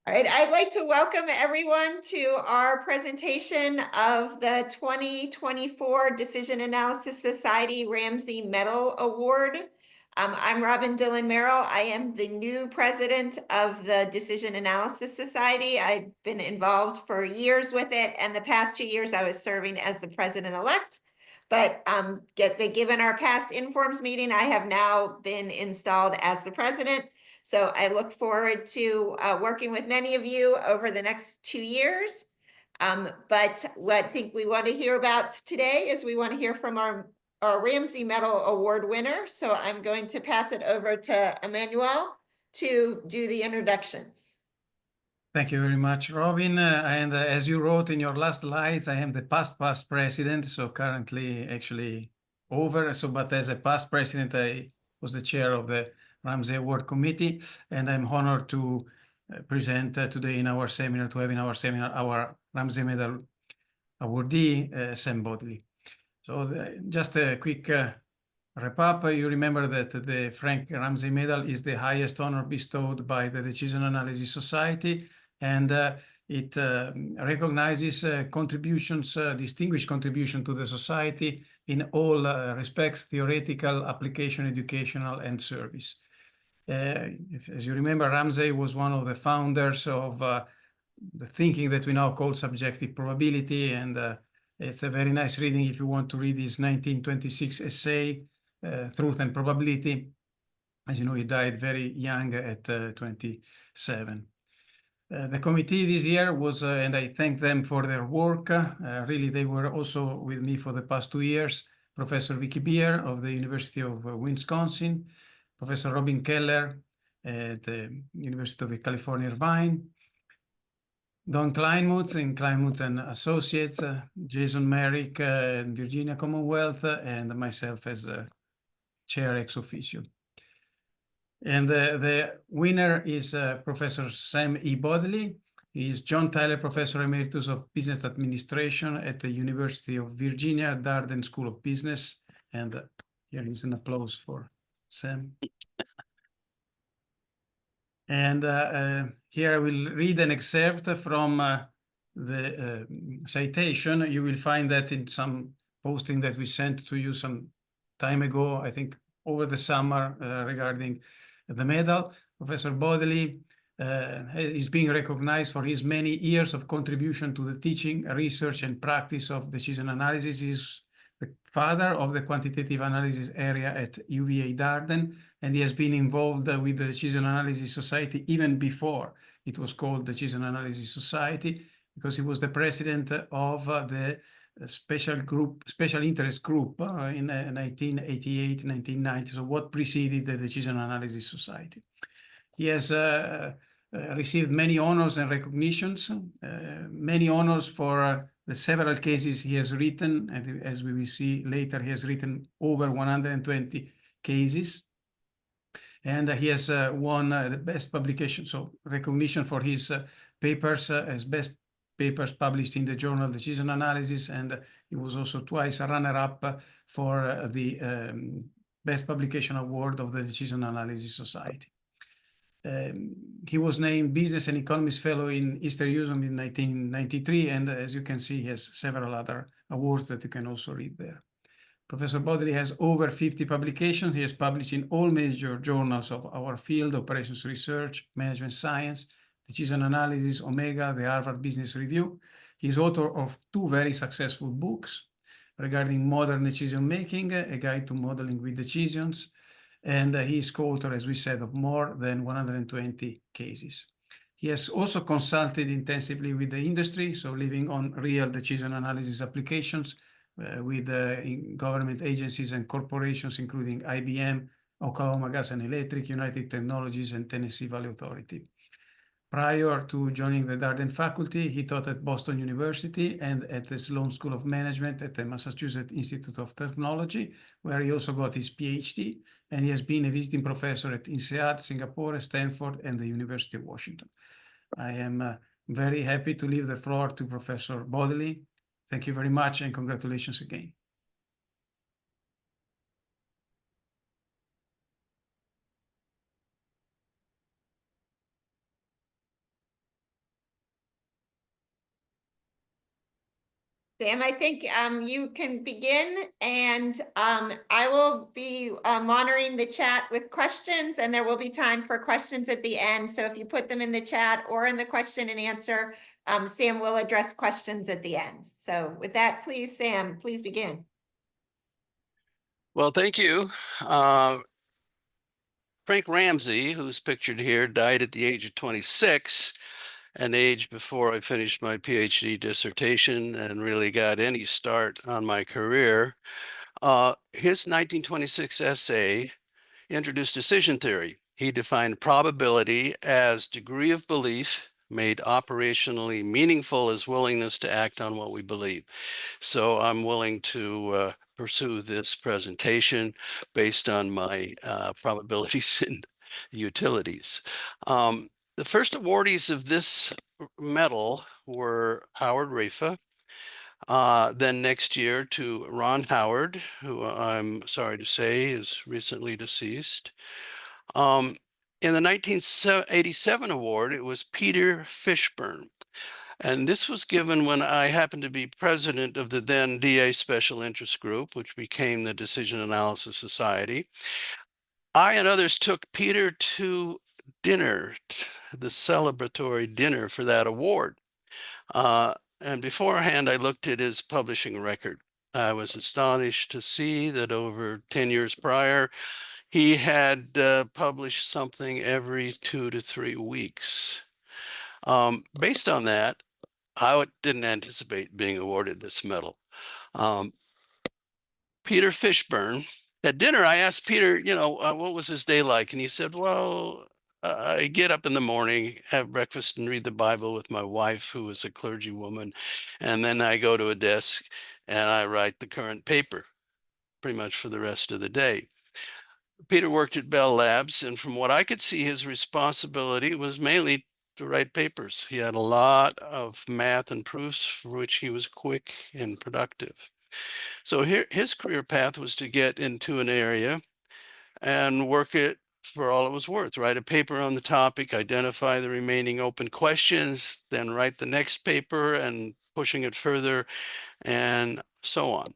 All right, I'd like to welcome everyone to our presentation of the 2024 Decision Analysis Society Ramsey Medal Award. I'm Robin Dillon Merrill. I am the new president of the Decision Analysis Society. I've been involved for years with it, and the past 2 years I was serving as the president-elect. But given our past Informs meeting, I have now been installed as the president. So I look forward to working with many of you over the next 2 years. But what I think we want to hear about today is we want to hear from our Ramsey Medal Award winner. So I'm going to pass it over to Emmanuel to do the introductions. Thank you very much, Robin. And as you wrote in your last slides, I am the past president, so currently actually over. So, but as a past president, I was the chair of the Ramsey Award Committee, and I'm honored to present today in our seminar, our Ramsey Medal awardee, Sam Bodily. So just a quick wrap up. You remember that the Frank Ramsey Medal is the highest honor bestowed by the Decision Analysis Society, and it recognizes contributions, distinguished contribution to the society in all respects: theoretical, application, educational, and service. As you remember, Ramsey was one of the founders of the thinking that we now call subjective probability, and it's a very nice reading if you want to read his 1926 essay, Truth and Probability. As you know, he died very young at 27. The committee this year was, and I thank them for their work. Really, they were also with me for the past 2 years. Professor Vicky Beer of the University of Wisconsin, Professor Robin Keller at the University of California, Irvine, Don Kleinmutz in Kleinmutz and Associates, Jason Merrick and Virginia Commonwealth, and myself as chair ex officio. And the winner is Professor Sam E. Bodily. He is John Tyler Professor Emeritus of Business Administration at the University of Virginia, Darden School of Business. And here is an applause for Sam. And here I will read an excerpt from the citation. You will find that in some posting that we sent to you some time ago, I think over the summer, regarding the medal. Professor Bodily is being recognized for his many years of contribution to the teaching, research, and practice of decision analysis. He's the father of the quantitative analysis area at UVA Darden, and he has been involved with the Decision Analysis Society even before it was called the Decision Analysis Society, because he was the president of the special interest group in 1988, 1990, so what preceded the Decision Analysis Society. He has received many honors and recognitions, many honors for the several cases he has written, and as we will see later, he has written over 120 cases. And he has won the best publication, so recognition for his papers as best papers published in the journal Decision Analysis, and he was also twice a runner-up for the Best Publication Award of the Decision Analysis Society. He was named Business and Economics Fellow in Eastern Europe in 1993, and as you can see, he has several other awards that you can also read there. Professor Bodily has over 50 publications. He has published in all major journals of our field: Operations Research, Management Science, Decision Analysis, Omega, the Harvard Business Review. He is author of 2 very successful books regarding modern decision-making, A Guide to Modeling with Decisions, and he is co-author, as we said, of more than 120 cases. He has also consulted intensively with the industry, so living on real decision analysis applications with government agencies and corporations, including IBM, Oklahoma Gas and Electric, United Technologies, and Tennessee Valley Authority. Prior to joining the Darden faculty, he taught at Boston University and at the Sloan School of Management at the Massachusetts Institute of Technology, where he also got his PhD, and he has been a visiting professor at INSEAD, Singapore, Stanford, and the University of Washington. I am very happy to leave the floor to Professor Bodily. Thank you very much, and congratulations again. Sam, I think you can begin, and I will be monitoring the chat with questions, and there will be time for questions at the end. So if you put them in the chat or in the question and answer, Sam will address questions at the end. So with that, please, Sam, please begin. Well, thank you. Frank Ramsey, who's pictured here, died at the age of 26, an age before I finished my PhD dissertation and really got any start on my career. His 1926 essay introduced decision theory. He defined probability as degree of belief made operationally meaningful as willingness to act on what we believe. So I'm willing to pursue this presentation based on my probabilities and utilities. The first awardees of this medal were Howard Rafa, then next year to Ron Howard, who I'm sorry to say is recently deceased. In the 1987 award, it was Peter Fishburne. And this was given when I happened to be president of the then DA Special Interest Group, which became the Decision Analysis Society. I and others took Peter to dinner, the celebratory dinner for that award. And beforehand, I looked at his publishing record. I was astonished to see that over 10 years prior, he had published something every 2 to 3 weeks. Based on that, I didn't anticipate being awarded this medal. Peter Fishburne, at dinner, I asked Peter, what was his day like? And he said, well, I get up in the morning, have breakfast, and read the Bible with my wife, who is a clergy woman. And then I go to a desk and I write the current paper pretty much for the rest of the day. Peter worked at Bell Labs, and from what I could see, his responsibility was mainly to write papers. He had a lot of math and proofs for which he was quick and productive. So here, his career path was to get into an area and work it for all it was worth. Write a paper on the topic, identify the remaining open questions, then write the next paper and pushing it further, and so on.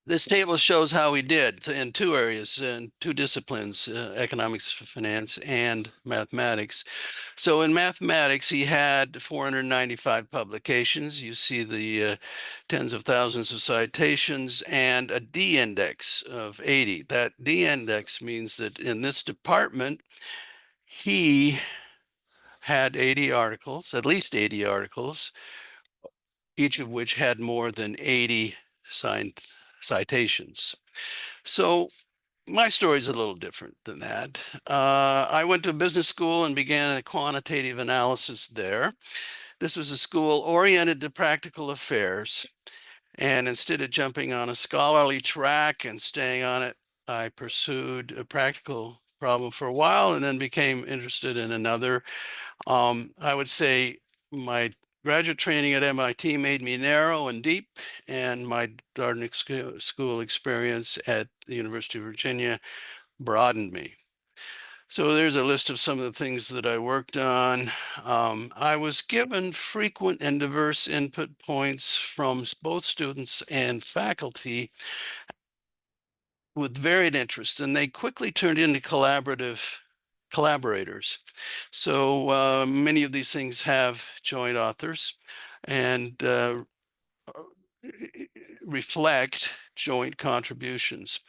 This table shows how he did in 2 areas, in 2 disciplines, economics, finance, and mathematics. So in mathematics, he had 495 publications. You see the tens of thousands of citations and a D index of 80. That D index means that in this department, he had 80 articles, at least 80 articles, each of which had more than 80 signed citations. So my story is a little different than that. I went to business school and began a quantitative analysis there. This was a school oriented to practical affairs. And instead of jumping on a scholarly track and staying on it, I pursued a practical problem for a while and then became interested in another. I would say my graduate training at MIT made me narrow and deep, and my Darden school experience at the University of Virginia broadened me. So there's a list of some of the things that I worked on. I was given frequent and diverse input points from both students and faculty with varied interests, and they quickly turned into collaborators. So many of these things have joint authors and reflect joint contributions.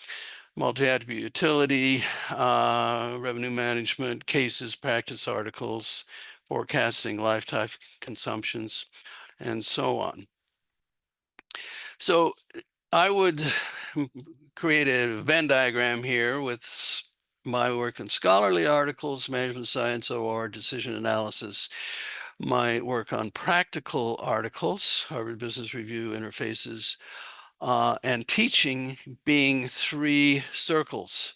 Multi-attribute utility, revenue management, cases, practice articles, forecasting, lifetime consumptions, and so on. So I would create a Venn diagram here with my work in scholarly articles, management science, OR, decision analysis, my work on practical articles, Harvard Business Review interfaces, and teaching being 3 circles.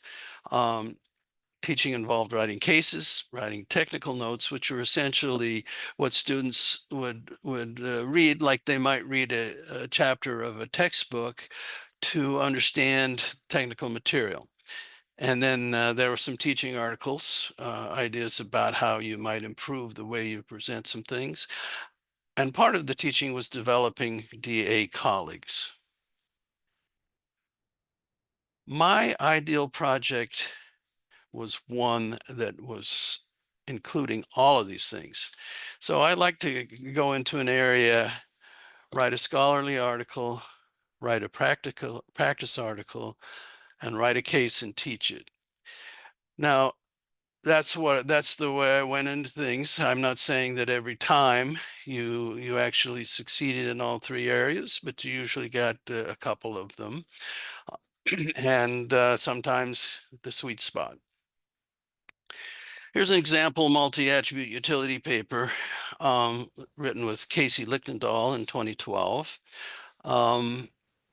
Teaching involved writing cases, writing technical notes, which are essentially what students would read, like they might read a chapter of a textbook to understand technical material. And then there were some teaching articles, ideas about how you might improve the way you present some things. And part of the teaching was developing DA colleagues. My ideal project was one that was including all of these things. So I like to go into an area, write a scholarly article, write a practice article, and write a case and teach it. Now, that's the way I went into things. I'm not saying that every time you actually succeeded in all three areas, but you usually got a couple of them, and sometimes the sweet spot. Here's an example multi-attribute utility paper written with Casey Lichtendahl in 2012.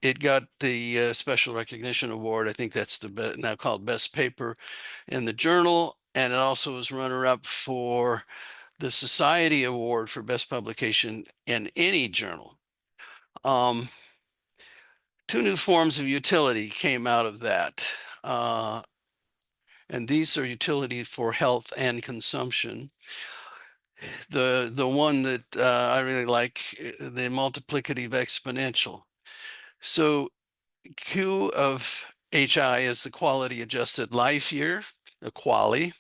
It got the Special Recognition Award. I think that's the now called Best Paper in the journal. And it also was runner-up for the Society Award for Best Publication in any journal. Two new forms of utility came out of that. And these are utility for health and consumption. The one that I really like, the multiplicative exponential. So Q of HI is the quality adjusted life year, the QALY,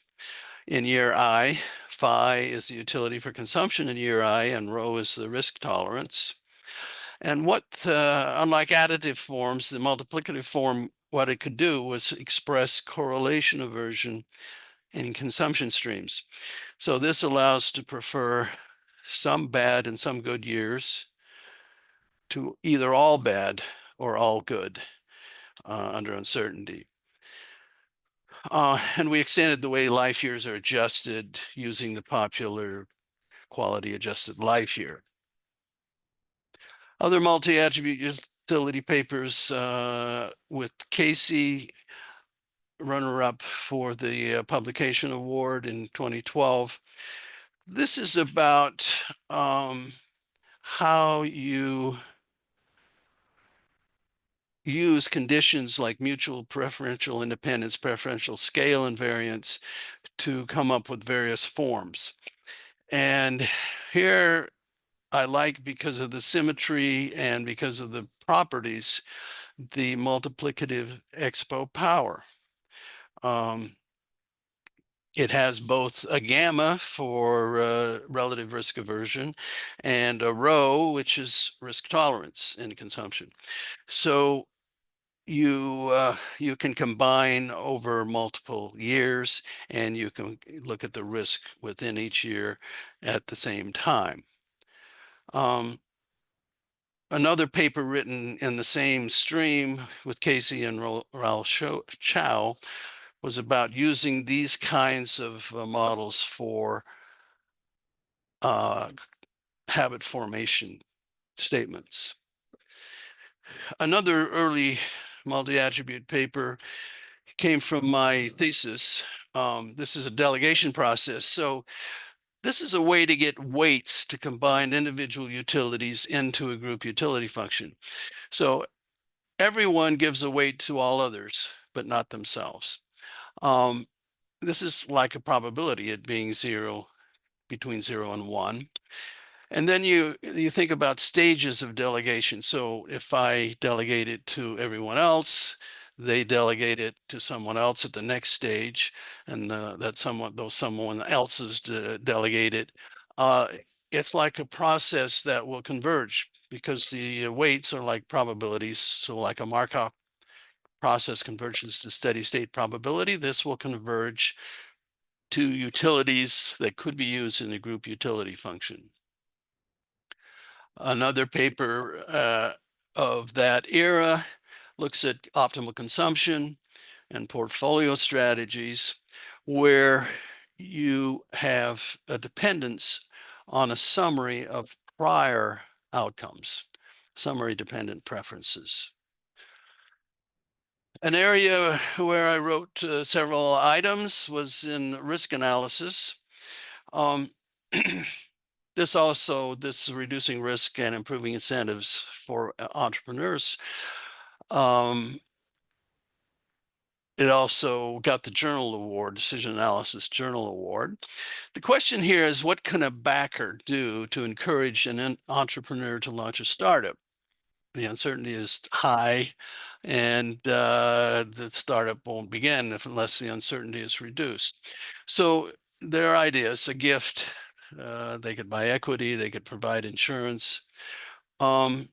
in year I. Phi is the utility for consumption in year I, and rho is the risk tolerance. And what, unlike additive forms, the multiplicative form, what it could do was express correlation aversion in consumption streams. So this allows to prefer some bad and some good years to either all bad or all good under uncertainty. And we extended the way life years are adjusted using the popular quality adjusted life year. Other multi-attribute utility papers with Casey, runner-up for the publication award in 2012. This is about how you use conditions like mutual preferential independence, preferential scale invariance to come up with various forms. And here I like, because of the symmetry and because of the properties, the multiplicative expo power. It has both a gamma for relative risk aversion and a rho, which is risk tolerance in consumption. So you can combine over multiple years, and you can look at the risk within each year at the same time. Another paper written in the same stream with Casey and Raul Chow was about using these kinds of models for habit formation statements. Another early multi-attribute paper came from my thesis. This is a delegation process. So this is a way to get weights to combine individual utilities into a group utility function. So everyone gives a weight to all others, but not themselves. This is like a probability, it being zero, between 0 and 1. And then you think about stages of delegation. So if I delegate it to everyone else, they delegate it to someone else at the next stage, and someone else is delegated. It's like a process that will converge, because the weights are like probabilities. So like a Markov process converges to steady state probability, this will converge to utilities that could be used in a group utility function. Another paper of that era looks at optimal consumption and portfolio strategies, where you have a dependence on a summary of prior outcomes, summary dependent preferences. An area where I wrote several items was in risk analysis. This reducing risk and improving incentives for entrepreneurs. It also got the Journal Award, Decision Analysis Journal Award. The question here is, what can a backer do to encourage an entrepreneur to launch a startup? The uncertainty is high, and the startup won't begin unless the uncertainty is reduced. So there are ideas: a gift. They could buy equity. They could provide insurance. The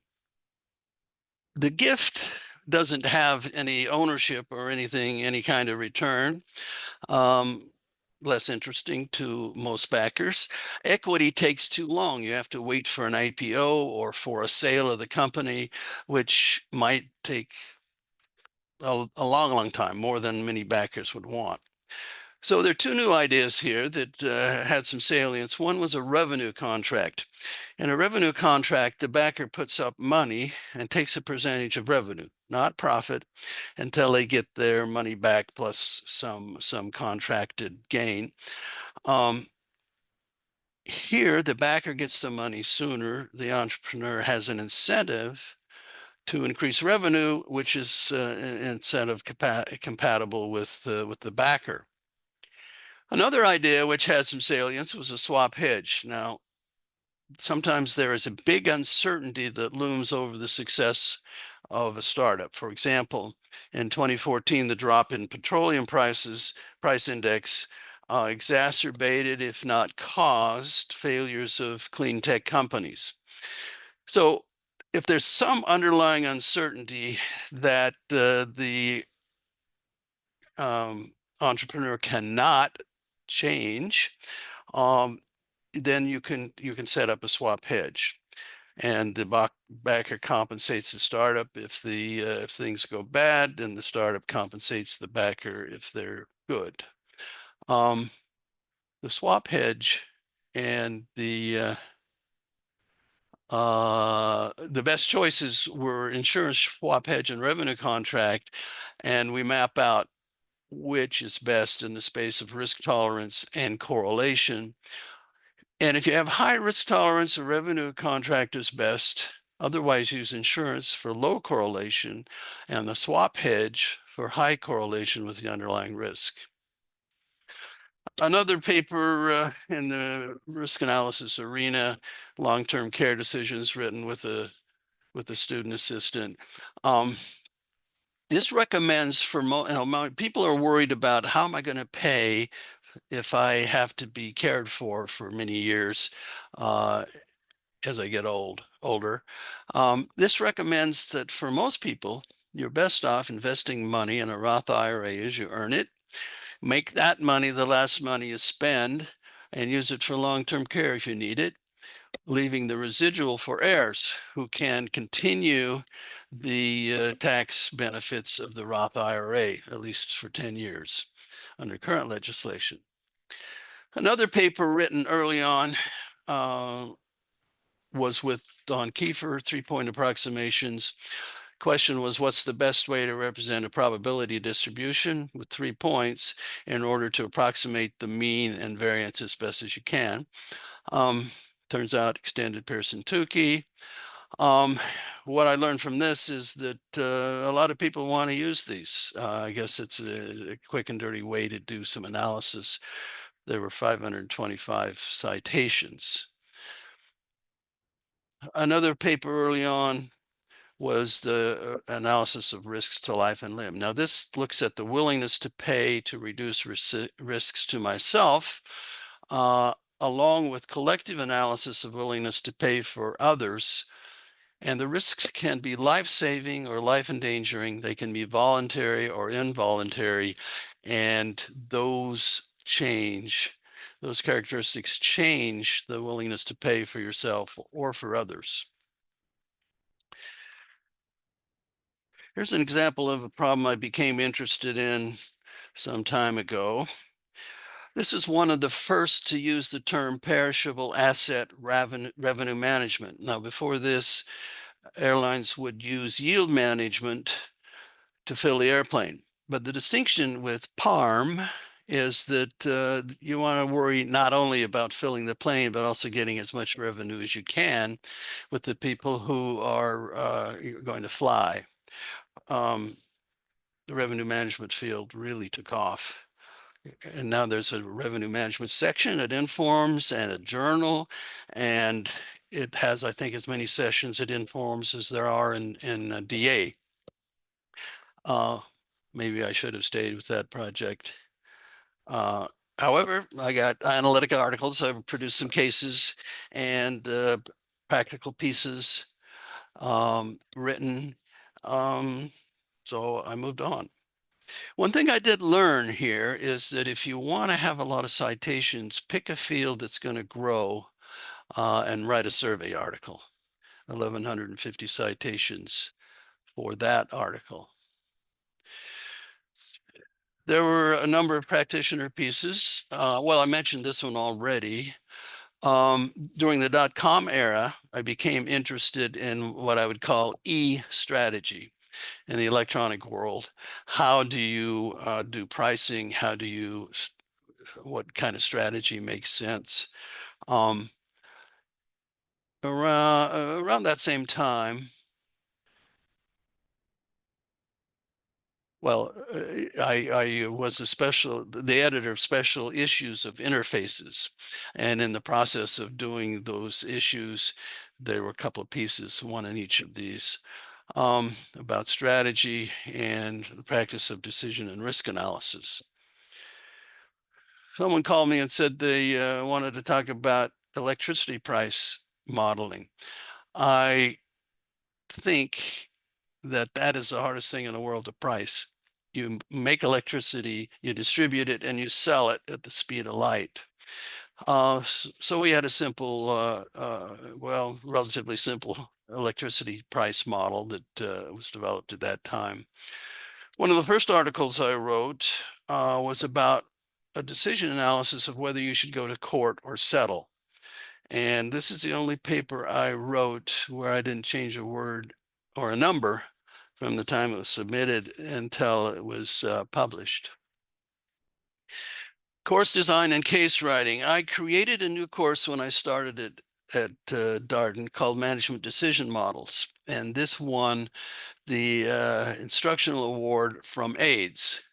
gift doesn't have any ownership or anything, any kind of return. Less interesting to most backers. Equity takes too long. You have to wait for an IPO or for a sale of the company, which might take a long time, more than many backers would want. So there are two new ideas here that had some salience. One was a revenue contract. In a revenue contract, the backer puts up money and takes a percentage of revenue, not profit, until they get their money back plus some contracted gain. Here, the backer gets the money sooner. The entrepreneur has an incentive to increase revenue, which is an incentive compatible with the backer. Another idea which had some salience was a swap hedge. Now, sometimes there is a big uncertainty that looms over the success of a startup. For example, in 2014, the drop in petroleum price index exacerbated, if not caused, failures of clean tech companies. So if there's some underlying uncertainty that the entrepreneur cannot change, then you can set up a swap hedge, and the backer compensates the startup if things go bad, then the startup compensates the backer if they're good. The swap hedge and the best choices were insurance, swap hedge, and revenue contract, and we map out which is best in the space of risk tolerance and correlation. And if you have high risk tolerance, a revenue contract is best. Otherwise, use insurance for low correlation and the swap hedge for high correlation with the underlying risk. Another paper in the risk analysis arena, long-term care decisions, written with a student assistant. This recommends for people are worried about, how am I going to pay if I have to be cared for many years as I get older. This recommends that for most people, you're best off investing money in a Roth IRA as you earn it. Make that money the last money you spend, and use it for long-term care if you need it, leaving the residual for heirs who can continue the tax benefits of the Roth IRA, at least for 10 years under current legislation. Another paper written early on was with Don Kiefer, 3-point approximations. Question was, what's the best way to represent a probability distribution with 3 points in order to approximate the mean and variance as best as you can? Turns out extended Pearson-Tukey. What I learned from this is that a lot of people want to use these. I guess it's a quick and dirty way to do some analysis. There were 525 citations. Another paper early on was the analysis of risks to life and limb. Now, this looks at the willingness to pay to reduce risks to myself, along with collective analysis of willingness to pay for others. And the risks can be life-saving or life-endangering. They can be voluntary or involuntary, and those characteristics change the willingness to pay for yourself or for others. Here's an example of a problem I became interested in some time ago. This is one of the first to use the term perishable asset revenue management. Now, before this, airlines would use yield management to fill the airplane. But the distinction with PARM is that you want to worry not only about filling the plane, but also getting as much revenue as you can with the people who are going to fly. the revenue management field really took off. And now there's a revenue management section at Informs and a journal, and it has, I think, as many sessions at Informs as there are in DA. Maybe I should have stayed with that project. However, I got analytic articles. I've produced some cases and practical pieces written. So I moved on. One thing I did learn here is that if you want to have a lot of citations, pick a field that's going to grow and write a survey article. 1,150 citations for that article. There were a number of practitioner pieces. Well, I mentioned this one already. During the .com era, I became interested in what I would call eStrategy in the electronic world. How do you do pricing? How do you, what kind of strategy makes sense? Around that same time, well, I was the editor of special issues of Interfaces. And in the process of doing those issues, there were a couple of pieces, one in each of these, about strategy and the practice of decision and risk analysis. Someone called me and said they wanted to talk about electricity price modeling. I think that is the hardest thing in the world to price. You make electricity, you distribute it, and you sell it at the speed of light. So we had a simple, well, relatively simple electricity price model that was developed at that time. One of the first articles I wrote was about a decision analysis of whether you should go to court or settle. And this is the only paper I wrote where I didn't change a word or a number from the time it was submitted until it was published. Course design and case writing. I created a new course when I started it at Darden called Management Decision Models. And this won the Instructional Award from AIDS.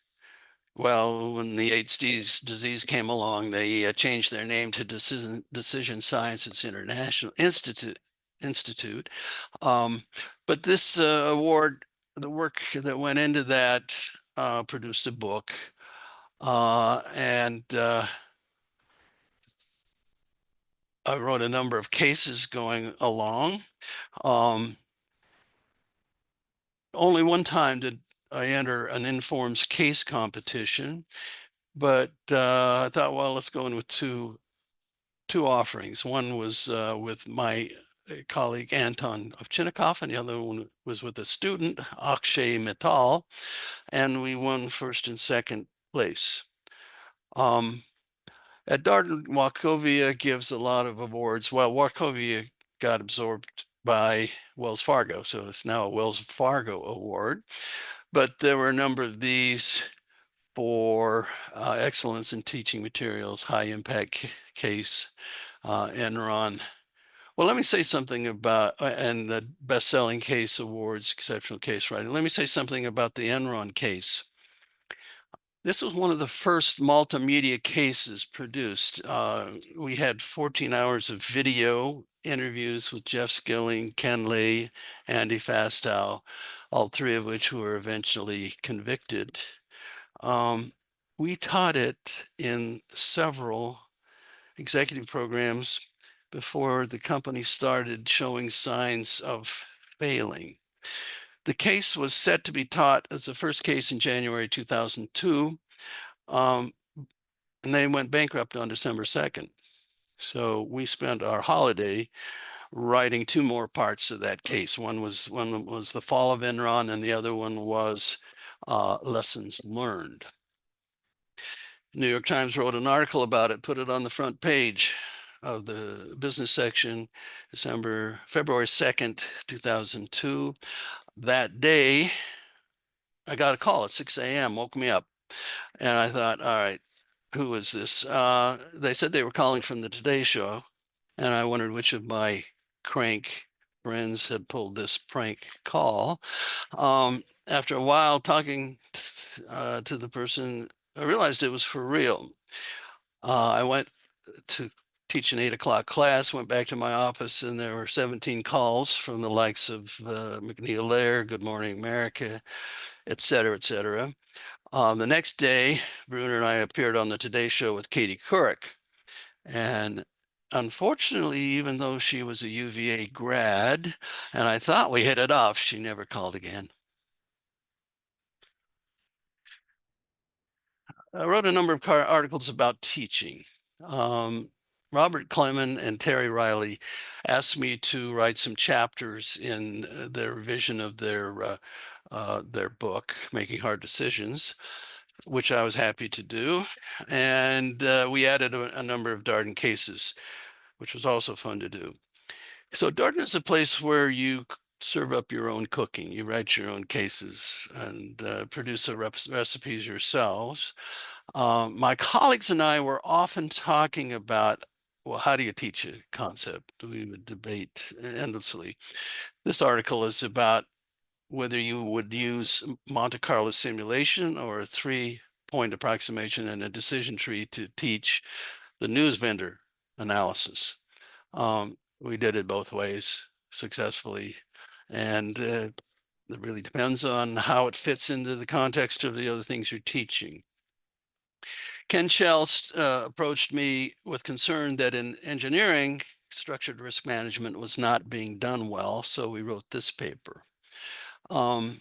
Well, when the AIDS disease came along, they changed their name to Decision Sciences International Institute. But this award, the work that went into that, produced a book, and I wrote a number of cases going along. Only one time did I enter an Informs case competition, but I thought, well, let's go in with two offerings. One was with my colleague Anton Ovchinnikov, and the other one was with a student, Akshay Mittal, and we won first and second place. At Darden, Wachovia gives a lot of awards. Well, Wachovia got absorbed by Wells Fargo, so it's now a Wells Fargo award. But there were a number of these for excellence in teaching materials, high impact case, Enron. Well, let me say something about, and the best-selling case awards, exceptional case writing. Let me say something about the Enron case. This was one of the first multimedia cases produced. We had 14 hours of video interviews with Jeff Skilling, Ken Lay, Andy Fastow, all three of which were eventually convicted. We taught it in several executive programs before the company started showing signs of failing. The case was set to be taught as the first case in January 2002, and they went bankrupt on December 2nd. So we spent our holiday writing two more parts of that case. One was the fall of Enron, and the other one was lessons learned. New York Times wrote an article about it, put it on the front page of the business section, February 2nd, 2002. That day, I got a call at 6 a.m., woke me up. And I thought, all right, who is this? They said they were calling from the Today Show. And I wondered which of my crank friends had pulled this prank call. after a while talking to the person, I realized it was for real. I went to teach an 8 o'clock class, went back to my office, and there were 17 calls from the likes of McNeil Lair, Good Morning America, et cetera, et cetera. The next day, Bruner and I appeared on the Today Show with Katie Couric. And unfortunately, even though she was a UVA grad, and I thought we hit it off, she never called again. I wrote a number of articles about teaching. Robert Clement and Terry Riley asked me to write some chapters in their revision of their book, Making Hard Decisions, which I was happy to do. And we added a number of Darden cases, which was also fun to do. So Darden is a place where you serve up your own cooking. You write your own cases and produce the recipes yourselves. My colleagues and I were often talking about, well, how do you teach a concept? We would debate endlessly. This article is about whether you would use Monte Carlo simulation or a 3-point approximation and a decision tree to teach the news vendor analysis. We did it both ways successfully, and it really depends on how it fits into the context of the other things you're teaching. Ken Shell approached me with concern that in engineering, structured risk management was not being done well, so we wrote this paper. I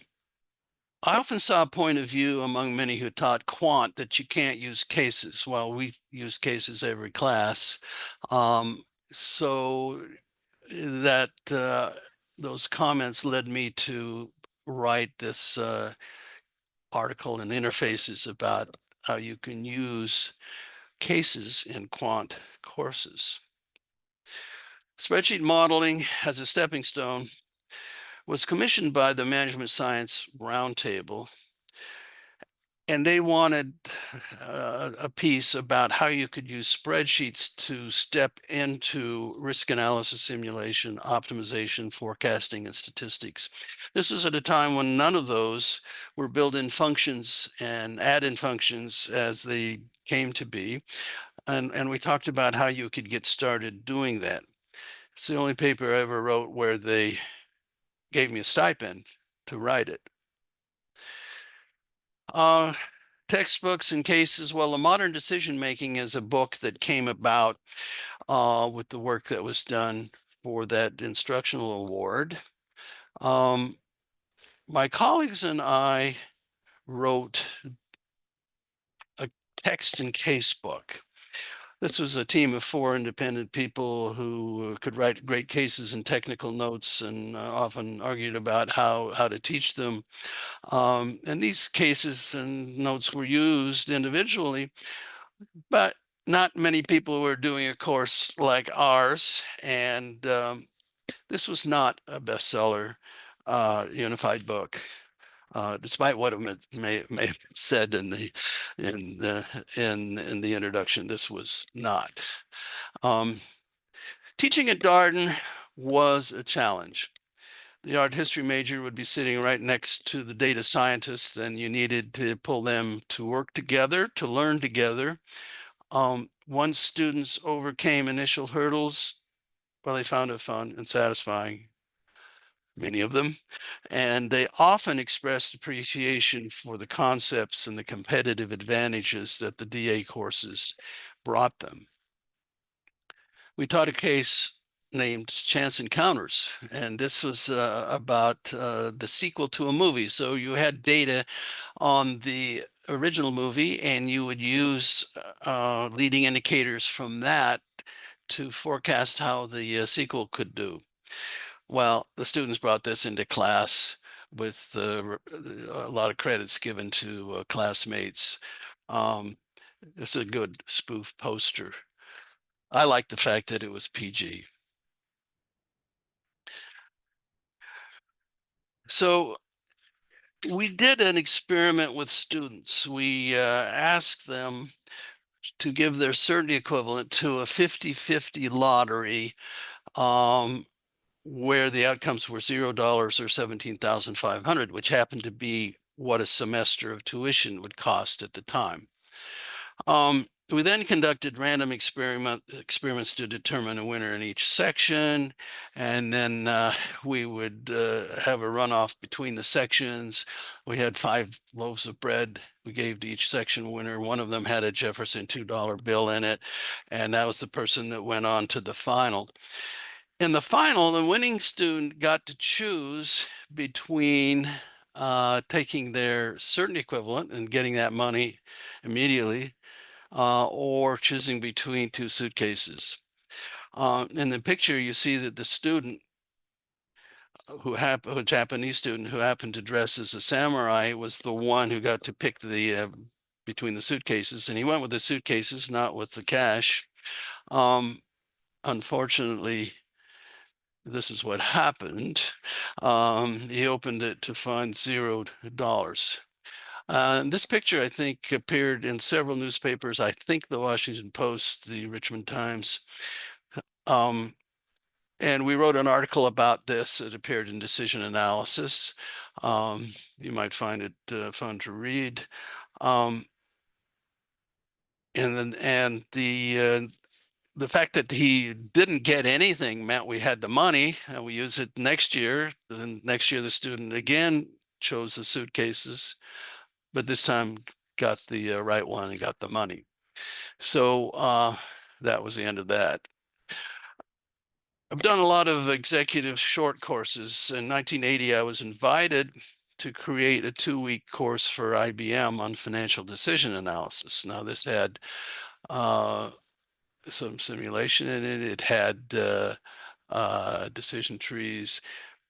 often saw a point of view among many who taught quant that you can't use cases. Well, we use cases every class. So that those comments led me to write this article and interfaces about how you can use cases in quant courses. Spreadsheet modeling as a stepping stone was commissioned by the Management Science Roundtable, and they wanted a piece about how you could use spreadsheets to step into risk analysis, simulation, optimization, forecasting, and statistics. This is at a time when none of those were built-in functions and add-in functions as they came to be. And we talked about how you could get started doing that. It's the only paper I ever wrote where they gave me a stipend to write it. Textbooks and cases. Well, the Modern Decision Making is a book that came about with the work that was done for that instructional award. My colleagues and I wrote a text and case book. This was a team of 4 independent people who could write great cases and technical notes, and often argued about how to teach them. And these cases and notes were used individually, but not many people were doing a course like ours. And this was not a bestseller unified book. Despite what it may have been said in the introduction, this was not. Teaching at Darden was a challenge. The art history major would be sitting right next to the data scientists, and you needed to pull them to work together, to learn together. Once students overcame initial hurdles, well, they found it fun and satisfying, many of them, and they often expressed appreciation for the concepts and the competitive advantages that the DA courses brought them. We taught a case named Chance Encounters, and this was about the sequel to a movie. So you had data on the original movie, and you would use leading indicators from that to forecast how the sequel could do. Well, the students brought this into class with a lot of credits given to classmates. It's a good spoof poster. I like the fact that it was PG. So we did an experiment with students. We asked them to give their certainty equivalent to a 50-50 lottery where the outcomes were $0 or 17,500, which happened to be what a semester of tuition would cost at the time. We then conducted random experiments to determine a winner in each section, and then we would have a runoff between the sections. We had 5 loaves of bread we gave to each section winner. One of them had a Jefferson $2 bill in it, and that was the person that went on to the final. In the final, the winning student got to choose between taking their certain equivalent and getting that money immediately, or choosing between 2 suitcases. In the picture, you see that the student Japanese student who happened to dress as a samurai was the one who got to pick the between the suitcases, and he went with the suitcases, not with the cash. Unfortunately, this is what happened. He opened it to find $0. This picture, I think, appeared in several newspapers. I think the Washington Post, the Richmond Times. And we wrote an article about this. It appeared in Decision Analysis. You might find it fun to read. And the fact that he didn't get anything meant we had the money and we use it next year. Then next year, the student again chose the suitcases, but this time got the right one and got the money. So that was the end of that. I've done a lot of executive short courses. In 1980, I was invited to create a 2-week course for IBM on financial decision analysis. Now, this had some simulation in it. It had decision trees,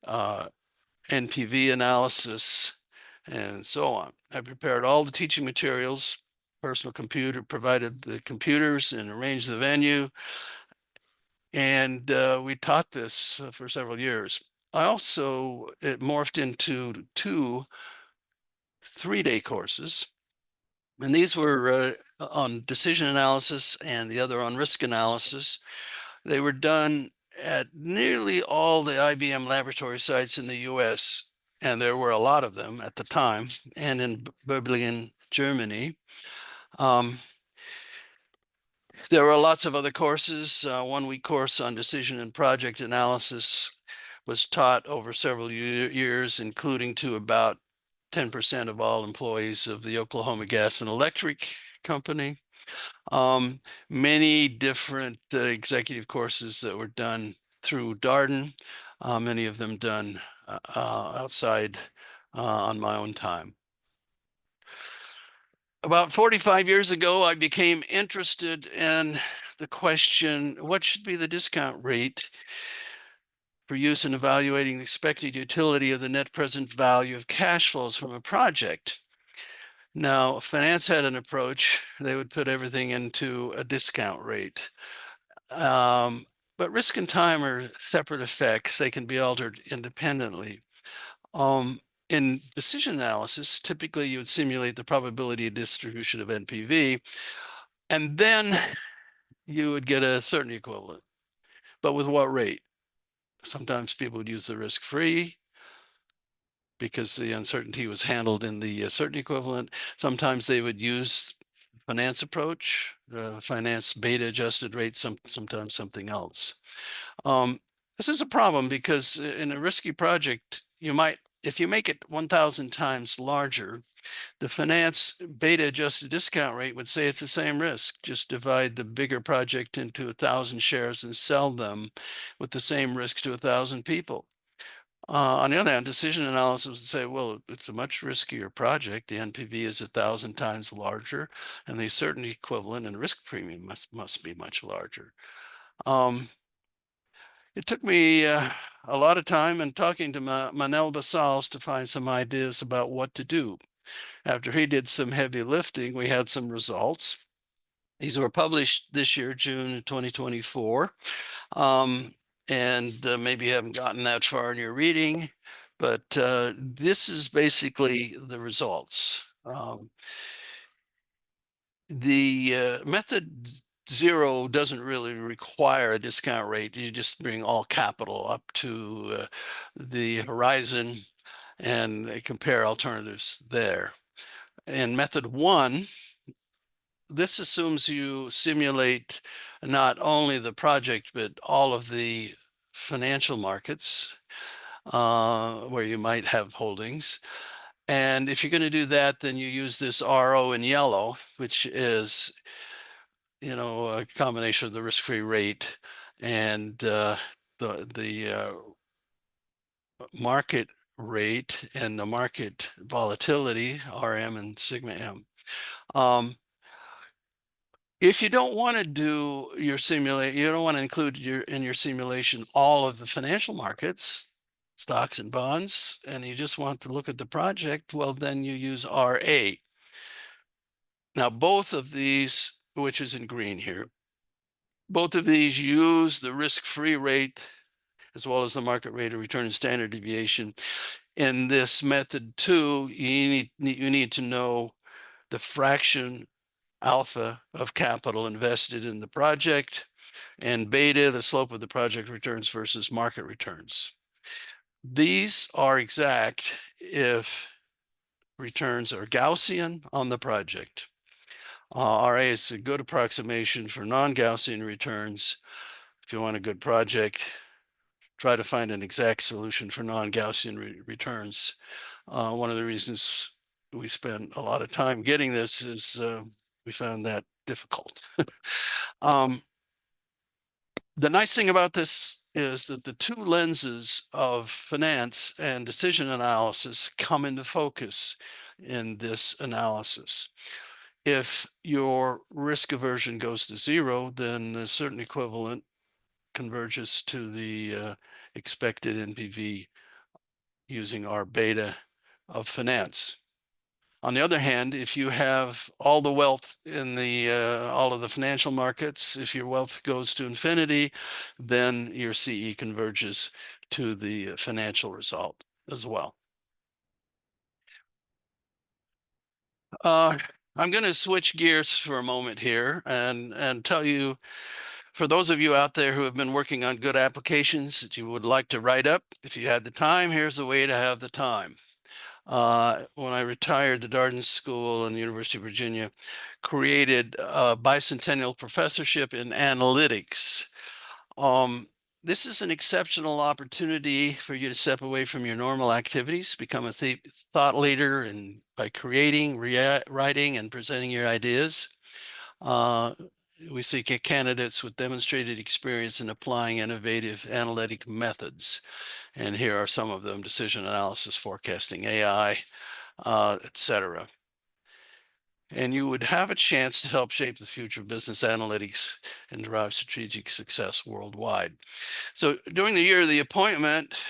NPV analysis, and so on. I prepared all the teaching materials, personal computer, provided the computers and arranged the venue. And we taught this for several years. It morphed into 2 3-day courses. And these were on decision analysis and the other on risk analysis. They were done at nearly all the IBM laboratory sites in the US, and there were a lot of them at the time, and in Bodily, Germany. There were lots of other courses. 1-week course on decision and project analysis was taught over several years, including to about 10% of all employees of the Oklahoma Gas and Electric Company. Many different executive courses that were done through Darden, many of them done outside on my own time. About 45 years ago, I became interested in the question, what should be the discount rate for use in evaluating the expected utility of the net present value of cash flows from a project? Now, finance had an approach. They would put everything into a discount rate. But risk and time are separate effects. They can be altered independently. In decision analysis, typically you would simulate the probability of distribution of NPV, and then you would get a certainty equivalent. But with what rate? Sometimes people would use the risk-free because the uncertainty was handled in the certainty equivalent. Sometimes they would use finance approach, finance beta adjusted rate, sometimes something else. This is a problem because in a risky project, you might, if you make it 1,000 times larger, the finance beta adjusted discount rate would say it's the same risk. Just divide the bigger project into 1,000 shares and sell them with the same risk to 1,000 people. On the other hand, decision analysis would say, well, it's a much riskier project. The NPV is 1,000 times larger, and the certainty equivalent and risk premium must be much larger. It took me a lot of time and talking to Manel Basals to find some ideas about what to do. After he did some heavy lifting, we had some results. These were published this year, June 2024. And maybe you haven't gotten that far in your reading, but this is basically the results. The method zero doesn't really require a discount rate. You just bring all capital up to the horizon and compare alternatives there. In method one, this assumes you simulate not only the project, but all of the financial markets where you might have holdings. And if you're going to do that, then you use this RO in yellow, which is, a combination of the risk-free rate and the market rate and the market volatility, RM and sigma M. If you don't want to do your you don't want to include in your simulation all of the financial markets, stocks and bonds, and you just want to look at the project, well, then you use RA. Now, both of these, which is in green here, both of these use the risk-free rate as well as the market rate of return and standard deviation. In this method two, you need to know the fraction alpha of capital invested in the project, and beta, the slope of the project returns versus market returns. These are exact if returns are Gaussian on the project. RA is a good approximation for non-Gaussian returns. If you want a good project, try to find an exact solution for non-Gaussian returns. One of the reasons we spend a lot of time getting this is we found that difficult. The nice thing about this is that the two lenses of finance and decision analysis come into focus in this analysis. If your risk aversion goes to zero, then a certain equivalent converges to the expected NPV using our beta of finance. On the other hand, if you have all the wealth in all of the financial markets, if your wealth goes to infinity, then your CE converges to the financial result as well. I'm going to switch gears for a moment here and tell you, for those of you out there who have been working on good applications that you would like to write up, if you had the time, here's a way to have the time. When I retired, the Darden School and the University of Virginia created a bicentennial professorship in analytics. This is an exceptional opportunity for you to step away from your normal activities, become a thought leader, and by creating, writing, and presenting your ideas. We seek candidates with demonstrated experience in applying innovative analytic methods. And here are some of them: decision analysis, forecasting, AI, etc. And you would have a chance to help shape the future of business analytics and drive strategic success worldwide. So during the year of the appointment,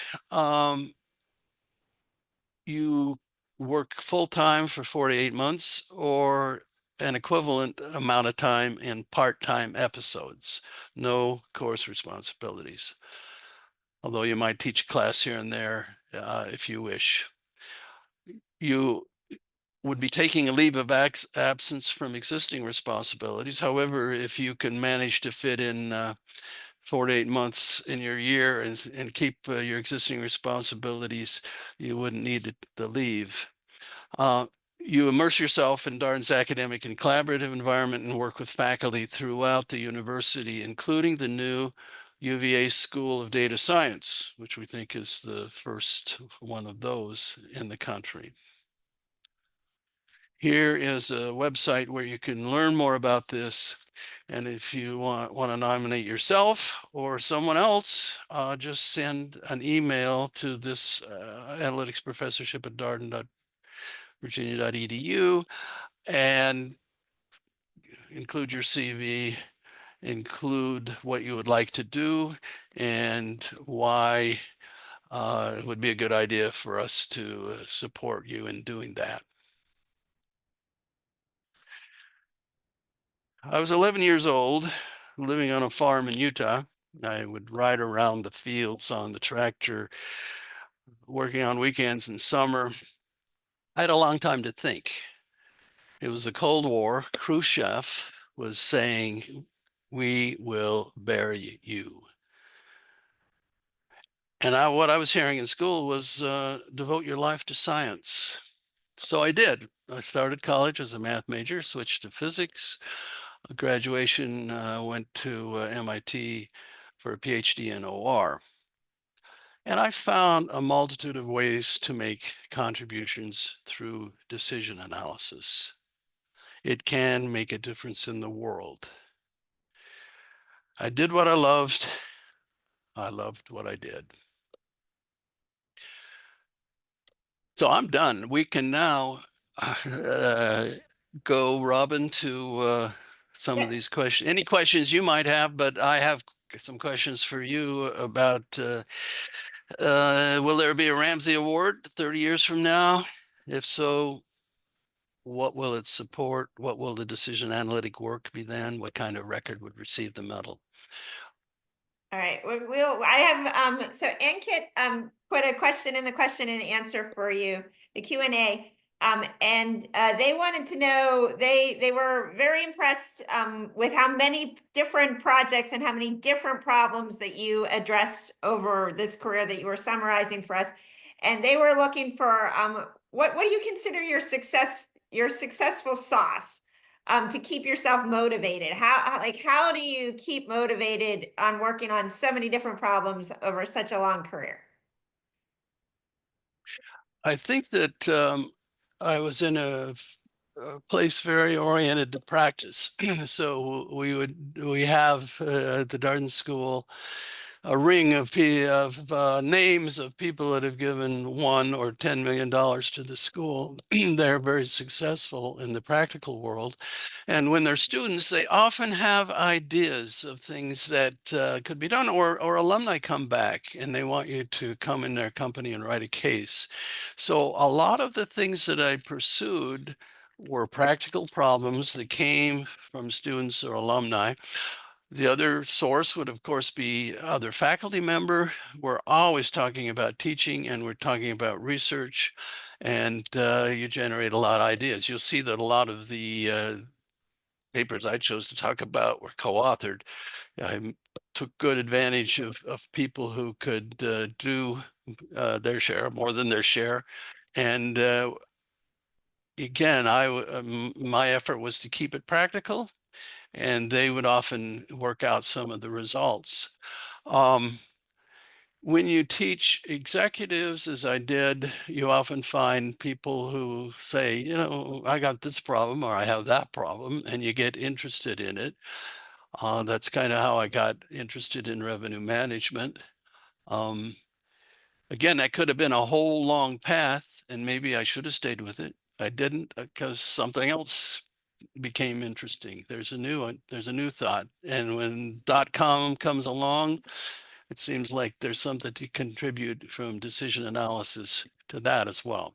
you work full-time for 4 to 8 months, or an equivalent amount of time in part-time episodes, no course responsibilities. Although you might teach a class here and there if you wish. You would be taking a leave of absence from existing responsibilities. However, if you can manage to fit in 4 to 8 months in your year and keep your existing responsibilities, you wouldn't need the leave. You immerse yourself in Darden's academic and collaborative environment and work with faculty throughout the university, including the new UVA School of Data Science, which we think is the first one of those in the country. Here is a website where you can learn more about this. And if you want to nominate yourself or someone else, just send an email to this analytics professorship at darden.virginia.edu and include your CV, include what you would like to do, and why it would be a good idea for us to support you in doing that. I was 11 years old, living on a farm in Utah. I would ride around the fields on the tractor, working on weekends in summer. I had a long time to think. It was the Cold War. Khrushchev was saying, We will bury you. And what I was hearing in school was devote your life to science. So I did. I started college as a math major, switched to physics. Graduation, went to MIT for a PhD in OR. And I found a multitude of ways to make contributions through decision analysis. It can make a difference in the world. I did what I loved. I loved what I did. So I'm done. We can now go, Robin, to some of these questions. Any questions you might have, but I have some questions for you about will there be a Ramsey Award 30 years from now? If so, what will it support? What will the decision analytic work be then? What kind of record would receive the medal? All right, I have, so Ankit, put a question in the question and answer for you, the Q&A. And they wanted to know, they were very impressed with how many different projects and how many different problems that you addressed over this career that you were summarizing for us. And they were looking for, what do you consider your successful sauce? To keep yourself motivated? How do you keep motivated on working on so many different problems over such a long career? I think that I was in a place very oriented to practice. So we have at the Darden School a ring of names of people that have given $1 or $10 million to the school. They're very successful in the practical world. And when they're students, they often have ideas of things that could be done, or alumni come back and they want you to come in their company and write a case. So a lot of the things that I pursued were practical problems that came from students or alumni. The other source would, of course, be other faculty member. We're always talking about teaching and we're talking about research, and you generate a lot of ideas. You'll see that a lot of the papers I chose to talk about were co-authored. I took good advantage of people who could do their share, more than their share. And again, my effort was to keep it practical, and they would often work out some of the results. When you teach executives, as I did, you often find people who say, you know, I got this problem or I have that problem, and you get interested in it. That's kind of how I got interested in revenue management. Again, that could have been a whole long path, and maybe I should have stayed with it. I didn't, because something else became interesting. There's a new thought. And when .com comes along, it seems like there's something to contribute from decision analysis to that as well.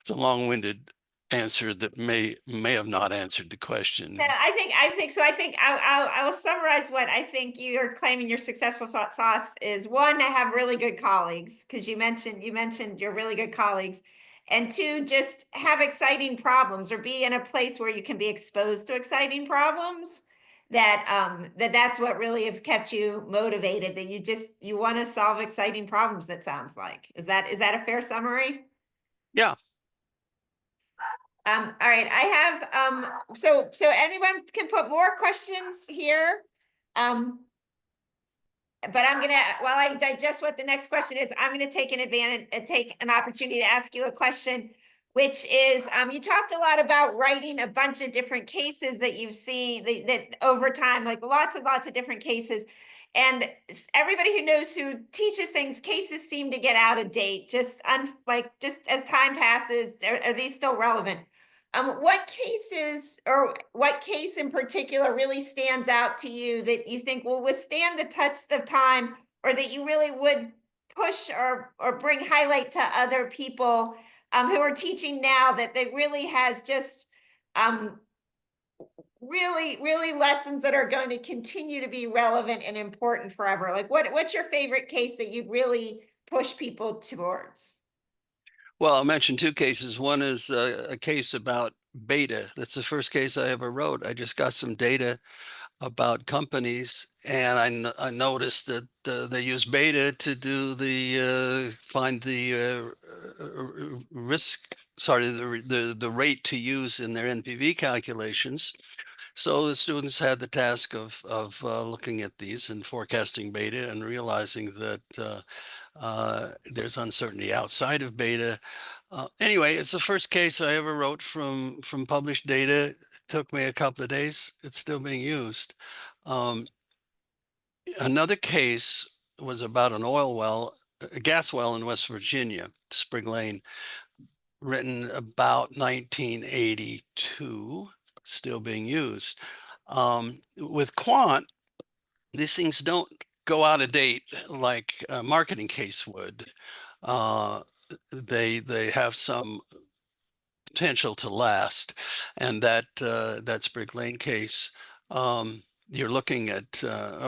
It's a long-winded answer that may have not answered the question. Yeah, I think so. I think I will summarize what I think you're claiming your successful sauce is. One, to have really good colleagues, because you mentioned your really good colleagues. And two, just have exciting problems or be in a place where you can be exposed to exciting problems. That's what really has kept you motivated, that you want to solve exciting problems, that sounds like. Is that a fair summary? Yeah. All right, I have, so anyone can put more questions here. But I'm gonna, while I digest what the next question is, I'm gonna take an opportunity to ask you a question, which is, you talked a lot about writing a bunch of different cases that you've seen that over time, like lots of different cases. And everybody who teaches things, cases seem to get out of date, just as time passes. Are these still relevant? What cases, or what case in particular really stands out to you that you think will withstand the test of time, or that you really would push or bring highlight to other people who are teaching now, that they really has just really lessons that are going to continue to be relevant and important forever? Like what's your favorite case that you'd really push people towards? Well, I'll mention two cases. One is a case about beta. That's the first case I ever wrote. I just got some data about companies, and I noticed that they use beta to do the find the risk, sorry, the rate to use in their NPV calculations. So the students had the task of looking at these and forecasting beta and realizing that there's uncertainty outside of beta. Anyway, it's the first case I ever wrote from published data. It took me a couple of days. It's still being used. Another case was about an oil well, a gas well in West Virginia, Spring Lane, written about 1982, still being used. With quant, these things don't go out of date like a marketing case would. They have some potential to last, and that Sprig Lane case, you're looking at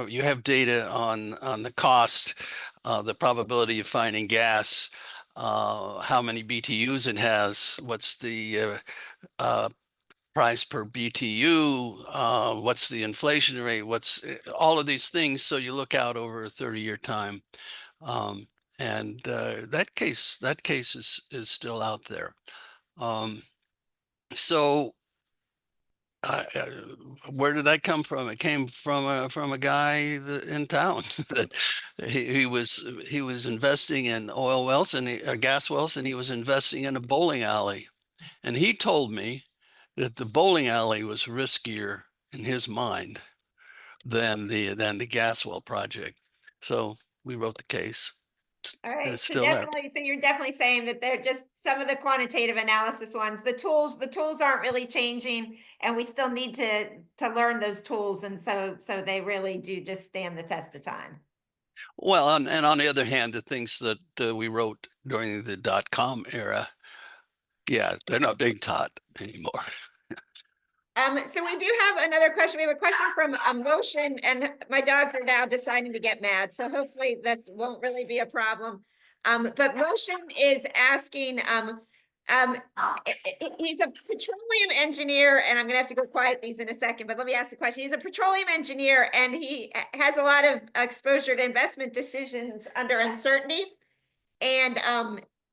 you have data on the cost, the probability of finding gas, how many BTUs it has, what's the price per BTU, what's the inflation rate, what's all of these things. So you look out over a 30-year time, and that case is still out there. So where did that come from? It came from a guy in town that he was investing in oil wells and gas wells, and he was investing in a bowling alley, and he told me that the bowling alley was riskier in his mind than the gas well project. So we wrote the case. All right, It's so still there. definitely, so you're definitely saying that they're just some of the quantitative analysis ones, the tools aren't really changing, and we still need to learn those tools, and so they really do just stand the test of time. Well, and on the other hand, the things that we wrote during the .com era, yeah, they're not being taught anymore. So we do have another question. We have a question from Motion, and my dogs are now deciding to get mad, so hopefully that won't really be a problem. But Motion is asking, he's a petroleum engineer, and I'm gonna have to go quiet these in a second, but let me ask the question. He's a petroleum engineer, and he has a lot of exposure to investment decisions under uncertainty. And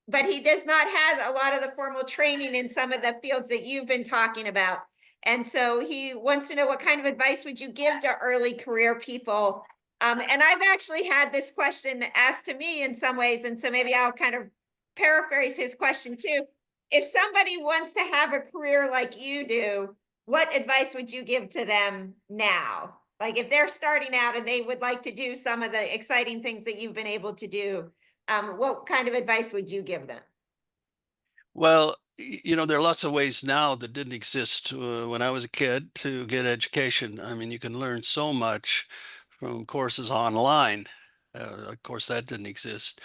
but he does not have a lot of the formal training in some of the fields that you've been talking about. And so he wants to know, what kind of advice would you give to early career people? And I've actually had this question asked to me in some ways, and so maybe I'll kind of paraphrase his question too. If somebody wants to have a career like you do, what advice would you give to them now? Like if they're starting out and they would like to do some of the exciting things that you've been able to do, what kind of advice would you give them? Well, there are lots of ways now that didn't exist when I was a kid to get education. I mean, you can learn so much from courses online. Of course, that didn't exist.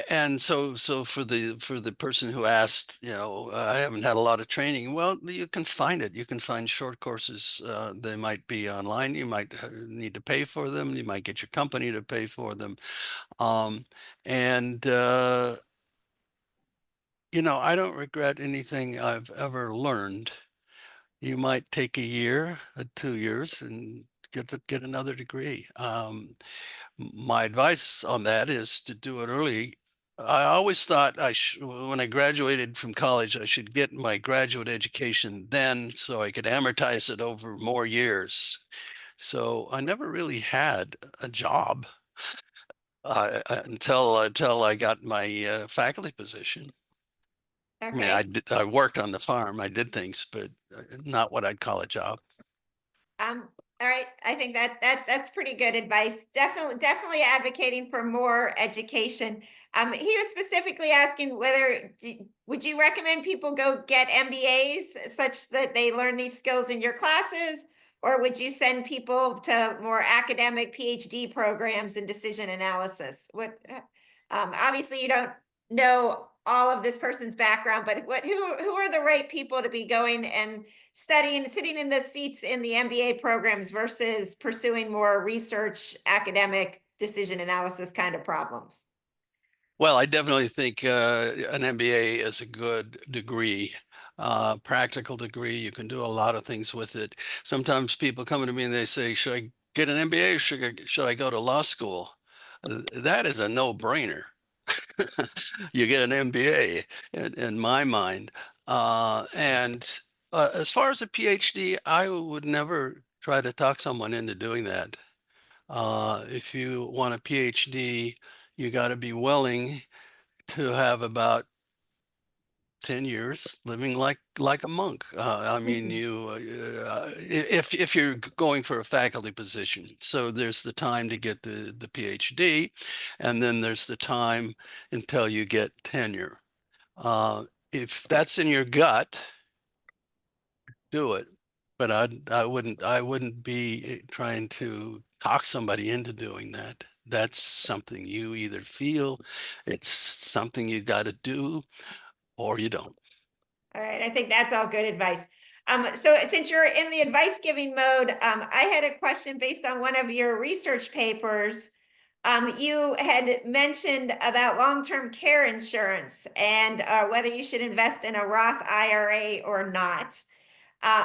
And so for the person who asked, I haven't had a lot of training. Well, you can find it. You can find short courses. They might be online. You might need to pay for them. You might get your company to pay for them. And I don't regret anything I've ever learned. You might take a year, 2 years, and get another degree. My advice on that is to do it early. I always thought when I graduated from college, I should get my graduate education then so I could amortize it over more years. So I never really had a job until I got my faculty position. I mean, Okay. I worked on the farm. I did things, but not what I'd call a job. All right. I think that's pretty good advice. Definitely advocating for more education. He was specifically asking would you recommend people go get MBAs such that they learn these skills in your classes, or would you send people to more academic PhD programs in decision analysis? Obviously you don't know all of this person's background, but who are the right people to be going and studying, sitting in the seats in the MBA programs versus pursuing more research, academic decision analysis kind of problems? Well, I definitely think an MBA is a good degree. practical degree. You can do a lot of things with it. Sometimes people come to me and they say, should I get an MBA or should I go to law school? That is a no-brainer. You get an MBA in my mind. And as far as a PhD, I would never try to talk someone into doing that. If you want a PhD, you got to be willing to have about 10 years living like a monk. I mean, if you're going for a faculty position, so there's the time to get the PhD, and then there's the time until you get tenure. If that's in your gut, do it. But I wouldn't be trying to talk somebody into doing that. That's something you either feel it's something you got to do or you don't. All right, I think that's all good advice. So since you're in the advice giving mode, I had a question based on one of your research papers. You had mentioned about long-term care insurance and whether you should invest in a Roth IRA or not.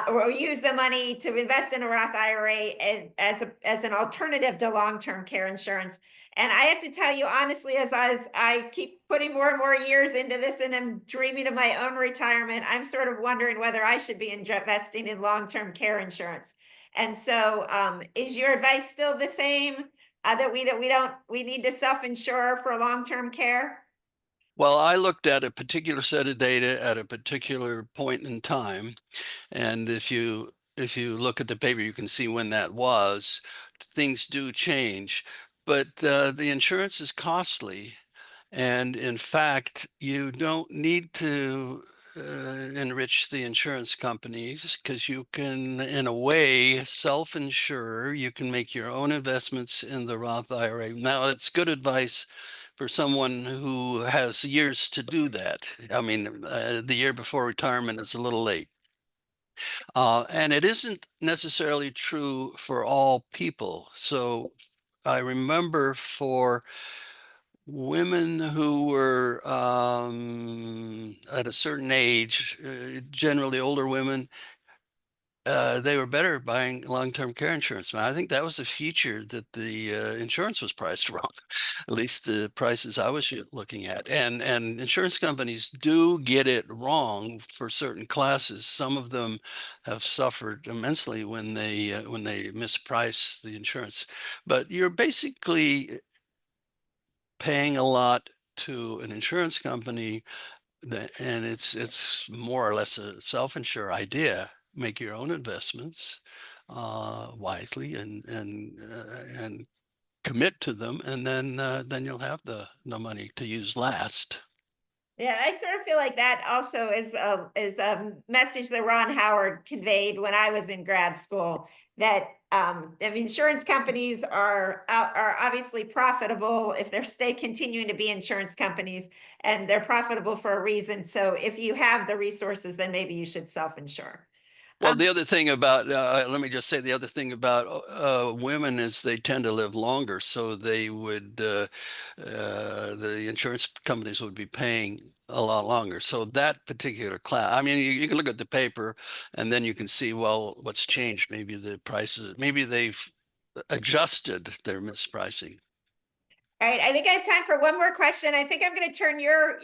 Or use the money to invest in a Roth IRA as an alternative to long-term care insurance. And I have to tell you honestly, as I keep putting more and more years into this and I'm dreaming of my own retirement, I'm sort of wondering whether I should be investing in long-term care insurance. And so is your advice still the same, that we need to self-insure for long-term care? Well, I looked at a particular set of data at a particular point in time, and if you look at the paper, you can see when that was. Things do change, but the insurance is costly. And in fact, you don't need to enrich the insurance companies because you can, in a way, self-insure. You can make your own investments in the Roth IRA. Now, it's good advice for someone who has years to do that. I mean, the year before retirement is a little late. And it isn't necessarily true for all people. So I remember for women who were at a certain age, generally older women, they were better buying long-term care insurance. I think that was a feature that the insurance was priced wrong, at least the prices I was looking at. And insurance companies do get it wrong for certain classes. Some of them have suffered immensely when they misprice the insurance. But you're basically paying a lot to an insurance company and it's more or less a self-insure idea. Make your own investments wisely and commit to them, and then you'll have the money to use last. Yeah, I sort of feel like that also is a message that Ron Howard conveyed when I was in grad school, that I mean, insurance companies are obviously profitable if they're continuing to be insurance companies, and they're profitable for a reason. So if you have the resources, then maybe you should self-insure. Well, the other thing about, let me just say, the other thing about women is they tend to live longer. So they would, the insurance companies would be paying a lot longer. So that particular class, I mean, you can look at the paper and then you can see, well, what's changed? Maybe the prices, maybe they've adjusted their mispricing. All right, I think I have time for one more question. I think I'm going to turn your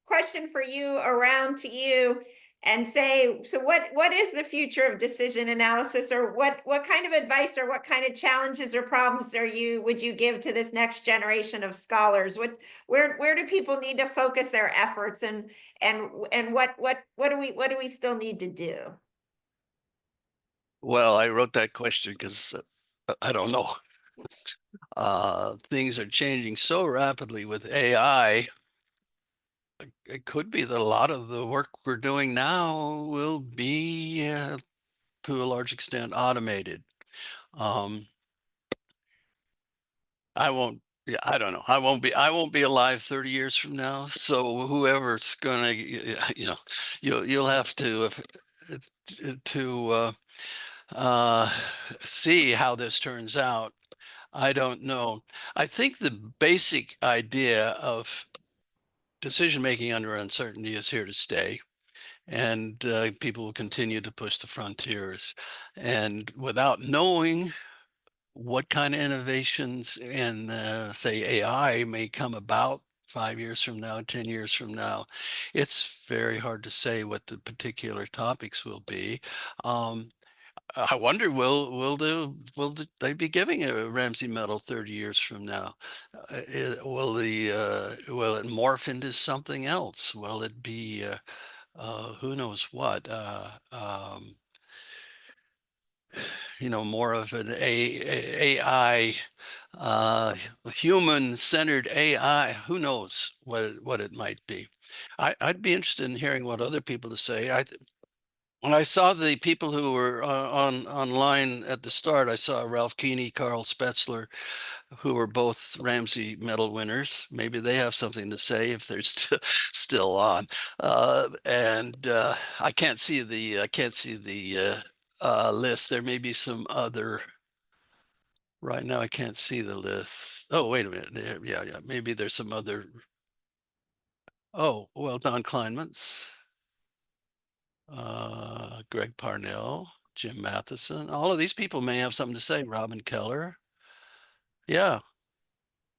question for you around to you and say, so what is the future of decision analysis, or what kind of advice or what kind of challenges or problems would you give to this next generation of scholars? Where do people need to focus their efforts, and what do we still need to do? Well, I wrote that question because I don't know. Things are changing so rapidly with AI. It could be that a lot of the work we're doing now will be to a large extent automated. I won't, yeah, I don't know. I won't be alive 30 years from now. So whoever's gonna, you'll have to see how this turns out. I don't know. I think the basic idea of decision making under uncertainty is here to stay. and people will continue to push the frontiers. And without knowing what kind of innovations in, say, AI may come about 5 years from now, 10 years from now, it's very hard to say what the particular topics will be. I wonder, will they be giving a Ramsey Medal 30 years from now? Will it morph into something else? Will it be who knows what? More of an AI, human-centered AI. Who knows what it might be? I'd be interested in hearing what other people to say. When I saw the people who were online at the start, I saw Ralph Keeney, Carl Spetzler, who were both Ramsey Medal winners. Maybe they have something to say if they're still on. And I can't see the list. There may be some other. Right now, I can't see the list. Oh, wait a minute. Yeah. Maybe there's some other. Oh, well, Don Kleinmans. Greg Parnell, Jim Matheson. All of these people may have something to say. Robin Keller. Yeah.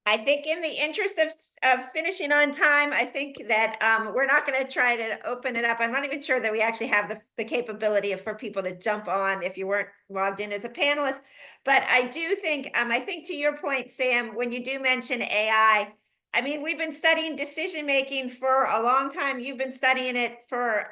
I think in the interest of finishing on time, I think that we're not going to try to open it up. I'm not even sure that we actually have the capability for people to jump on if you weren't logged in as a panelist. But I do think, I think to your point, Sam, when you do mention AI, I mean, we've been studying decision making for a long time. You've been studying it for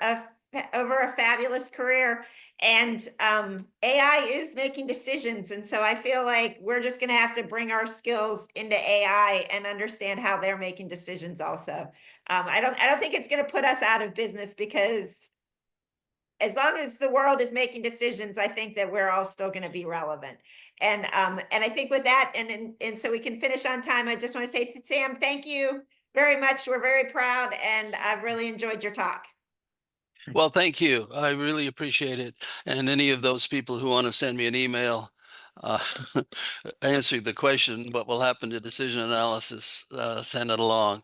over a fabulous career. And AI is making decisions. And so I feel like we're just going to have to bring our skills into AI and understand how they're making decisions also. I don't think it's going to put us out of business, because as long as the world is making decisions, I think that we're all still going to be relevant. And I think with that, and so we can finish on time, I just want to say, Sam, thank you very much. We're very proud, and I've really enjoyed your talk. Well, thank you. I really appreciate it. And any of those people who want to send me an email answering the question, what will happen to decision analysis, send it along.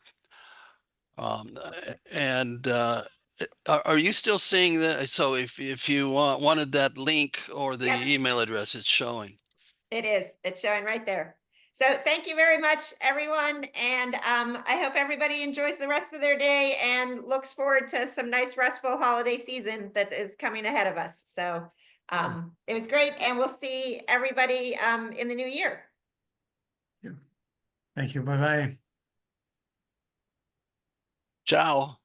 And are you still seeing that? So if you wanted that link or the Yep. email address, it's showing. It is. It's showing right there. So thank you very much, everyone. And I hope everybody enjoys the rest of their day and looks forward to some nice, restful holiday season that is coming ahead of us. So it was great. And we'll see everybody in the new year. Thank you. Bye-bye. Ciao.